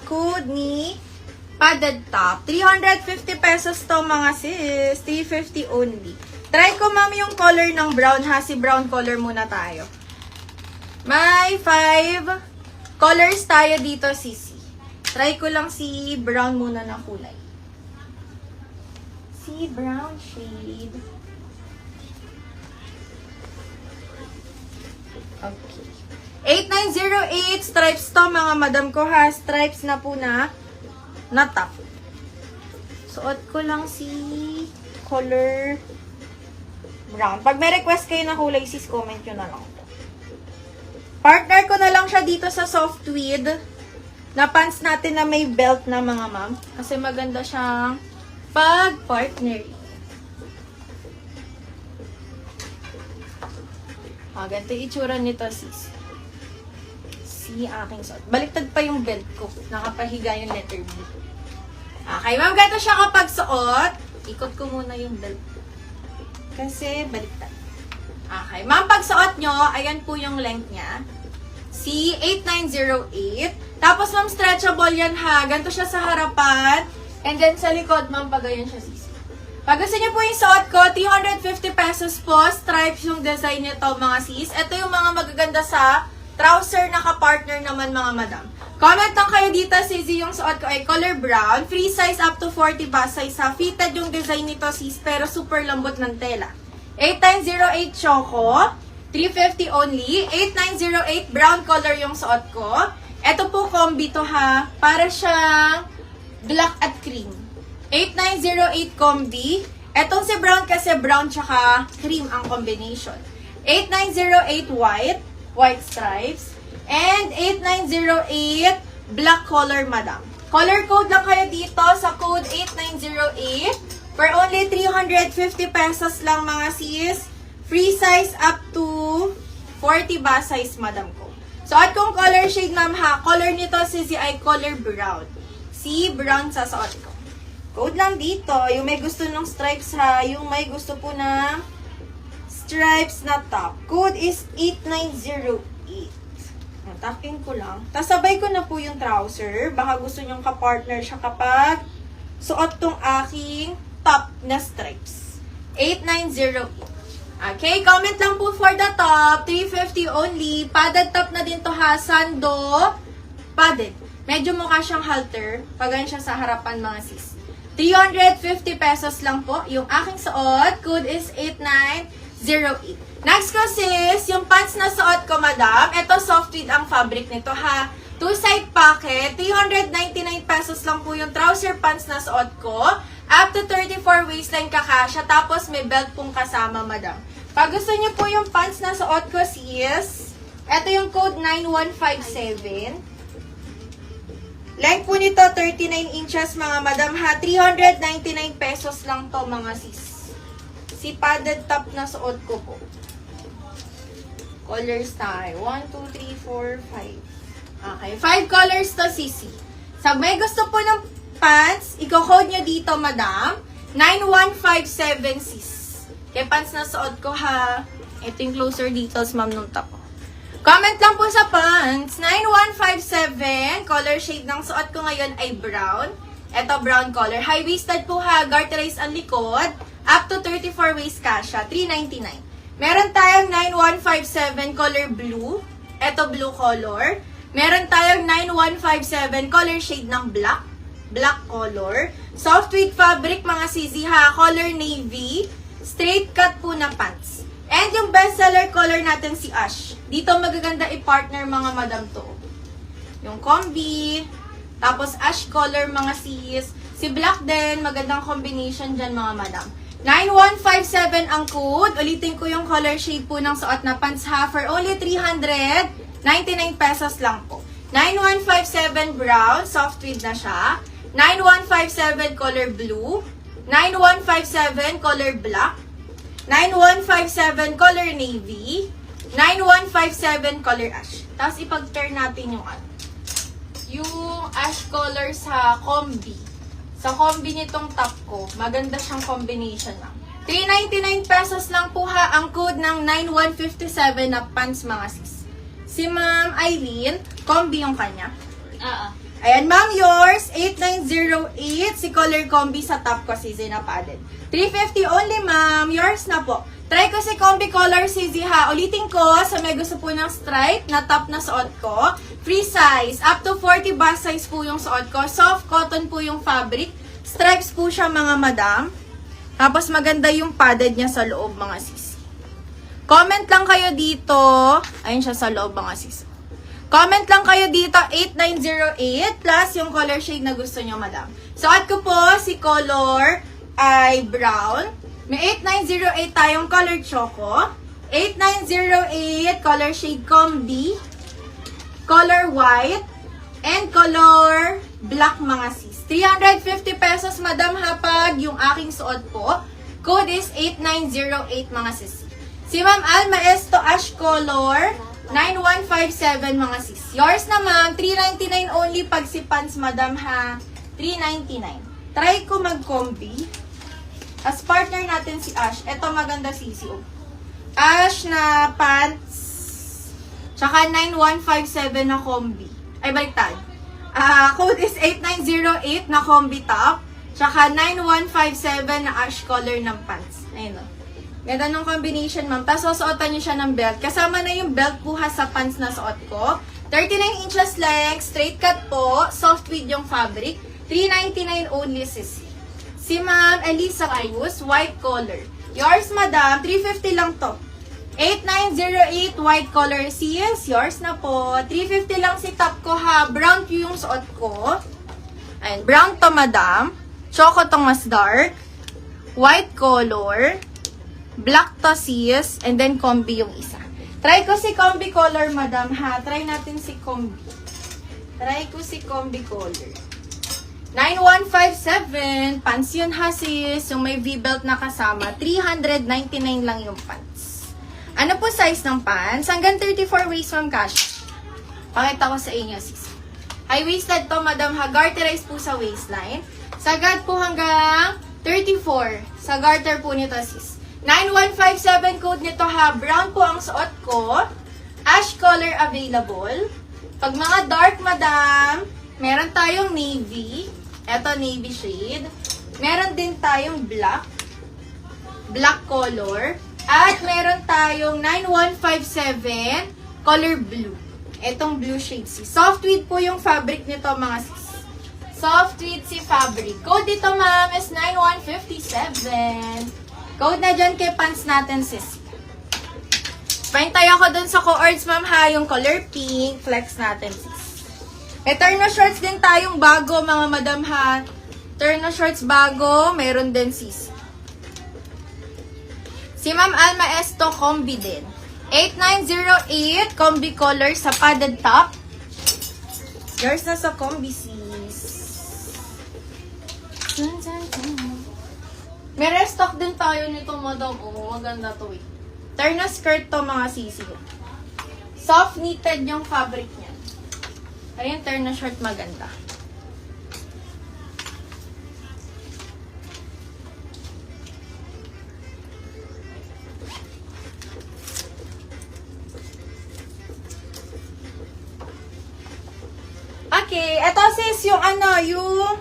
code ni padded top. 350 pesos to mga sis. 350 only. Try ko ma'am yung color ng brown ha. Si brown color muna tayo. May 5 colors tayo dito sisi. Try ko lang si brown muna na kulay. Si brown shade. Okay. 8908 stripes to mga madam ko ha. Stripes na po na top. Suot ko lang si color brown. Pag may request kayo na kulay, sis, comment nyo na lang. Partner ko na lang siya dito sa soft tweed na pants natin na may belt na mga ma'am. Kasi maganda siyang pag-partner. Ganito yung itsura nito, sis. Si aking suot. Baliktad pa yung belt ko. Nakapahiga yung letter B. Okay, ma'am, ganito siya kapag suot. Ikot ko muna yung belt. Kasi baliktad. Okay, ma'am, pag suot nyo, ayan po yung length niya. Si 8908. Tapos, ma'am, stretchable yan ha. Ganito siya sa harapan. And then, sa likod, ma'am, pag ayan siya, sis. Pag gusto niyo po yung suot ko, 350 pesos po. Stripes yung design nito, mga sis. Ito yung mga magaganda sa trouser na ka-partner naman, mga madam. Comment lang kayo dito, sis, yung suot ko ay color brown. Free size up to 40 ba size ha. Fitted yung design nito, sis, pero super lambot ng tela. 8908 choco. 350 only. 8908 brown color yung suot ko. Ito po combi to ha. Para siyang black at cream. 8908 combi. Etong si brown kasi brown tsaka cream ang combination. 8908 white. White stripes. And 8908 black color, madam. Color code lang kayo dito sa code 8908. For only 350 pesos lang, mga sis. Free size up to 40 ba size, madam ko. So, at kung color shade, ma'am ha, color nito sisi ay color brown. Si brown sa suot ko. Code lang dito, yung may gusto ng stripes ha, yung may gusto po ng stripes na top. Code is 8908. Tapin ko lang. Tapos sabay ko na po yung trouser. Baka gusto nyong ka-partner siya kapag suot tong aking top na stripes. 8908. Okay, comment lang po for the top. 350 only. Padded top na din to ha. Sando. Padded. Medyo mukha siyang halter. Pagan siya sa harapan, mga sis. 350 pesos lang po yung aking suot. Code is 8908. Next ko, sis, yung pants na suot ko, madam. Ito, soft tweed ang fabric nito, ha. Two-side pocket. 399 pesos lang po yung trouser pants na suot ko. Up to 34 waistline kakasya. Tapos, may belt pong kasama, madam. Pag gusto niyo po yung pants na suot ko, sis, ito yung code 9157. Length po nito, 39 inches, mga madam, ha. 399 pesos lang to, mga sis. Si padded top na suot ko po. Colors tayo. 1, 2, 3, 4, 5. Okay. 5 colors to, sisi. So, may gusto po ng pants, i-code nyo dito, madam. 9157, sis. Kaya pants na suot ko, ha. Ito yung closer details, ma'am, nung top. Comment lang po sa pants. 9157. Color shade ng suot ko ngayon ay brown. Ito, brown color. High-waisted po, ha. Garterize ang likod. Up to 34 waist kasha. 399. Meron tayong 9157 color blue. Ito blue color. Meron tayong 9157 color shade ng black. Black color. Soft tweed fabric, mga sisi ha. Color navy. Straight cut po na pants. And yung bestseller color natin si ash. Dito magaganda i-partner, mga madam to. Yung combi. Tapos ash color, mga sis. Si black din. Magandang combination dyan, mga madam. 9157 ang code. Ulitin ko yung color shade po ng suot na pants ha. For only 399 pesos lang po. 9157 brown. Soft tweed na siya. 9157 color blue. 9157 color black. 9157 color navy. 9157 color ash. Tapos ipag-pair natin yung ash color sa combi. Sa combi nitong top ko, maganda siyang combination lang. 399 pesos lang po ha ang code ng 9157 na pants, mga sis. Si Ma'am Eileen, combi yung kanya. Ayan, ma'am, yours, 8908. Si color combi sa top ko, Sisi na padded. 350 only, ma'am. Yours na po. Try ko si combi color, Sisi, ha. Ulitin ko, sa may gusto po ng stripe na top na suot ko. Free size. Up to 40 bust size po yung suot ko. Soft cotton po yung fabric. Stripes po siya, mga madam. Tapos maganda yung padded niya sa loob, mga Sisi. Comment lang kayo dito. Ayun siya sa loob, mga Sisi. Comment lang kayo dito, 8908 plus yung color shade na gusto nyo, madam. Suot ko po si color ay brown. May 8908 tayong color choco. 8908 color shade combi. Color white. And color black, mga sis. 350 pesos, madam, hapag yung aking suot po. Code is 8908, mga sis. Si Ma'am Alma Esto ash color. 9157, mga sis. Yours na, ma'am. 399 only pag si pants, madam, ha. 399. Try ko mag-combi. As partner natin si Ash. Ito maganda, sisi. Oh. Ash na pants. Tsaka 9157 na combi. Ay, baliktad. Code is 8908 na combi top. Tsaka 9157 na ash color ng pants. Ayun, oh. Ganda ng combination, ma'am. Tapos, susuotan nyo siya ng belt. Kasama na yung belt po ha sa pants na suot ko. 39 inches length, straight cut po. Soft tweed yung fabric. 399 only, sisi. Si Ma'am Elisa Cruz, white color. Yours, madam, 350 lang to. 8908 white color, sis. Yours na po. 350 lang si top ko ha. Brown po yung suot ko. Ayan, brown to, madam. Choco to mas dark. White color. Black to, sis. And then, combi yung isa. Try ko si combi color, madam, ha. Try natin si combi. Try ko si combi color. 9157. Pants yun, ha, sis. Yung may V-belt na kasama. 399 lang yung pants. Ano po size ng pants? Hanggang 34 waist, ma'am, cash. Pakita ko sa inyo, sis. High-waisted to, madam, ha. Garterize po sa waistline. Sagad po hanggang 34. Sa garter po nito, sis. 9157 code nito, ha. Brown po ang suot ko. Ash color available. Pag mga dark, madam, meron tayong navy. Ito, navy shade. Meron din tayong black. Black color. At meron tayong 9157 color blue. Etong blue shade, sis. Soft tweed po yung fabric nito, mga sis. Soft tweed si fabric. Code dito, ma'am, is 9157. Code na dyan kay pants natin, sis. Paintay ako dun sa co-ords, ma'am, ha. Yung color pink. Flex natin, sis. May terno shorts din tayong bago, mga madam, ha. Terno shorts bago. Meron din, sis. Si Ma'am Alma Esto, combi din. 8908, combi color sa padded top. Yours na sa combi, sis. May restock din tayo nito, madam. Oh, maganda to, eh. Terno skirt to, mga sisi. Soft knitted yung fabric niya. Ayan, terno shirt, maganda. Okay, eto sis, yung ano, yung